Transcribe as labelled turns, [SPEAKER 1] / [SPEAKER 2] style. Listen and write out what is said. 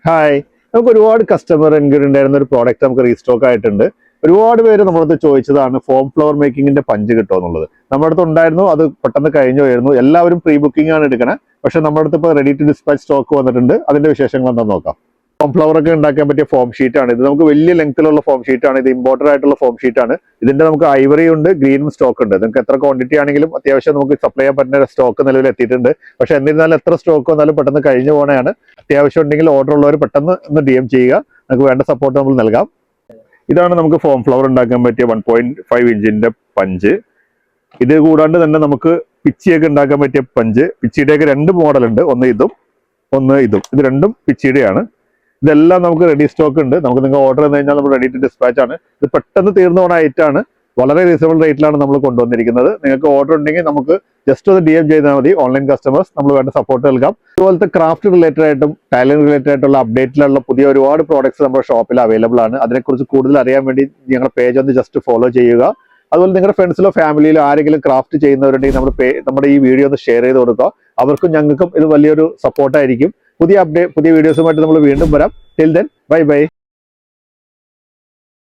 [SPEAKER 1] Hi, നമുക്ക് ഒരുപാട് customer enquiry ഉണ്ടായിരുന്ന ഒരു പ്രോഡക്റ്റ് നമുക്ക് റീസ്റ്റോക്ക് ആയിട്ടുണ്ട്. ഒരുപാട് പേര് നമ്മുടെ അടുത്ത് ചോദിച്ചതാണ് ഫോം ഫ്ലവർ മേക്കിങ്ങിന്റെ പഞ്ച് കിട്ടുമോ എന്നുള്ളത്. നമ്മുടെ അടുത്ത് ഉണ്ടായിരുന്നു, അത് പെട്ടെന്ന് കഴിഞ്ഞു പോയിരുന്നു. എല്ലാവരും പ്രീ ബുക്കിംഗ് ആണ് എടുക്കണേ. പക്ഷെ നമ്മുടെ അടുത്ത് ഇപ്പോൾ റെഡി ടു ഡിസ്പാച്ച് സ്റ്റോക്ക് വന്നിട്ടുണ്ട്. അതിന്റെ വിശേഷങ്ങൾ എന്താ നോക്കാം. ഫോം ഫ്ലവർ ഒക്കെ ഉണ്ടാക്കാൻ പറ്റിയ ഫോം ഷീറ്റ് ആണ് ഇത്. നമുക്ക് വലിയ ലെങ്ത്തിലുള്ള ഫോം ഷീറ്റ് ആണ് ഇത്. ഇമ്പോർട്ടഡ് ആയിട്ടുള്ള ഫോം ഷീറ്റ് ആണ്. ഇതിന്റെ നമുക്ക് ഐവറി ഉണ്ട്, ഗ്രീനും സ്റ്റോക്ക് ഉണ്ട്. നിങ്ങൾക്ക് എത്ര ക്വാണ്ടിറ്റി ആണെങ്കിലും അത്യാവശ്യം നമുക്ക് സപ്ലൈ ചെയ്യാൻ പറ്റുന്ന സ്റ്റോക്ക് നിലവിൽ എത്തിയിട്ടുണ്ട്. പക്ഷെ എന്നിരുന്നാലും എത്ര സ്റ്റോക്ക് വന്നാലും പെട്ടെന്ന് കഴിഞ്ഞു പോകണയാണ്. അത്യാവശ്യം ഉണ്ടെങ്കിൽ ഓർഡർ ഉള്ളവർ പെട്ടെന്ന് ഒന്ന് DM ചെയ്യുക. നമുക്ക് വേണ്ട സപ്പോർട്ട് നമ്മൾ നൽകാം. ഇതാണ് നമുക്ക് ഫോം ഫ്ലവർ ഉണ്ടാക്കാൻ പറ്റിയ 1.5 ഇഞ്ചിന്റെ പഞ്ച്. ഇത് കൂടാണ്ട് തന്നെ നമുക്ക് പിച്ചിയൊക്കെ ഉണ്ടാക്കാൻ പറ്റിയ പഞ്ച്. പിച്ചിയുടെയൊക്കെ രണ്ട് മോഡൽ ഉണ്ട്, ഒന്ന് ഇതും ഒന്ന് ഇതും. ഇത് രണ്ടും പിച്ചിയുടെയാണ്. ഇതെല്ലാം നമുക്ക് റെഡി സ്റ്റോക്ക് ഉണ്ട്. നമുക്ക് നിങ്ങൾ ഓർഡർ ചെയ്ത് കഴിഞ്ഞാൽ നമ്മൾ റെഡി ടു ഡിസ്പാച്ച് ആണ്. ഇത് പെട്ടെന്ന് തീർന്നു പോകുന്ന ഐറ്റം ആണ്. വളരെ റീസണബിൾ റേറ്റിലാണ് നമ്മൾ കൊണ്ടുവന്നിരിക്കുന്നത്. നിങ്ങൾക്ക് ഓർഡർ ഉണ്ടെങ്കിൽ നമുക്ക് ജസ്റ്റ് ഒന്ന് DM ചെയ്താൽ മതി. ഓൺലൈൻ കസ്റ്റമേഴ്സ് നമ്മൾ വേണ്ട സപ്പോർട്ട് നൽകാം. അതുപോലത്തെ ക്രാഫ്റ്റ് റിലേറ്റഡ് ആയിട്ടും ടൈലറിംഗ് റിലേറ്റഡ് ആയിട്ടുള്ള അപ്ഡേറ്റിലുള്ള പുതിയ ഒരുപാട് പ്രോഡക്ട്സ് നമ്മുടെ ഷോപ്പിൽ അവൈലബിൾ ആണ്. അതിനെക്കുറിച്ച് കൂടുതൽ അറിയാൻ വേണ്ടി ഞങ്ങളുടെ പേജ് ഒന്ന് ജസ്റ്റ് ഫോളോ ചെയ്യുക. അതുപോലെ നിങ്ങളുടെ ഫ്രണ്ട്സിലോ ഫാമിലിയിലോ ആരെങ്കിലും ക്രാഫ്റ്റ് ചെയ്യുന്നവരുണ്ടെങ്കിൽ നമ്മുടെ ഈ വീഡിയോ ഒന്ന് ഷെയർ ചെയ്ത് കൊടുക്കുക. അവർക്കും ഞങ്ങൾക്കും ഇത് വലിയൊരു സപ്പോർട്ടായിരിക്കും. പുതിയ വീഡിയോസുമായിട്ട് നമ്മൾ വീണ്ടും വരാം. Till then, bye bye.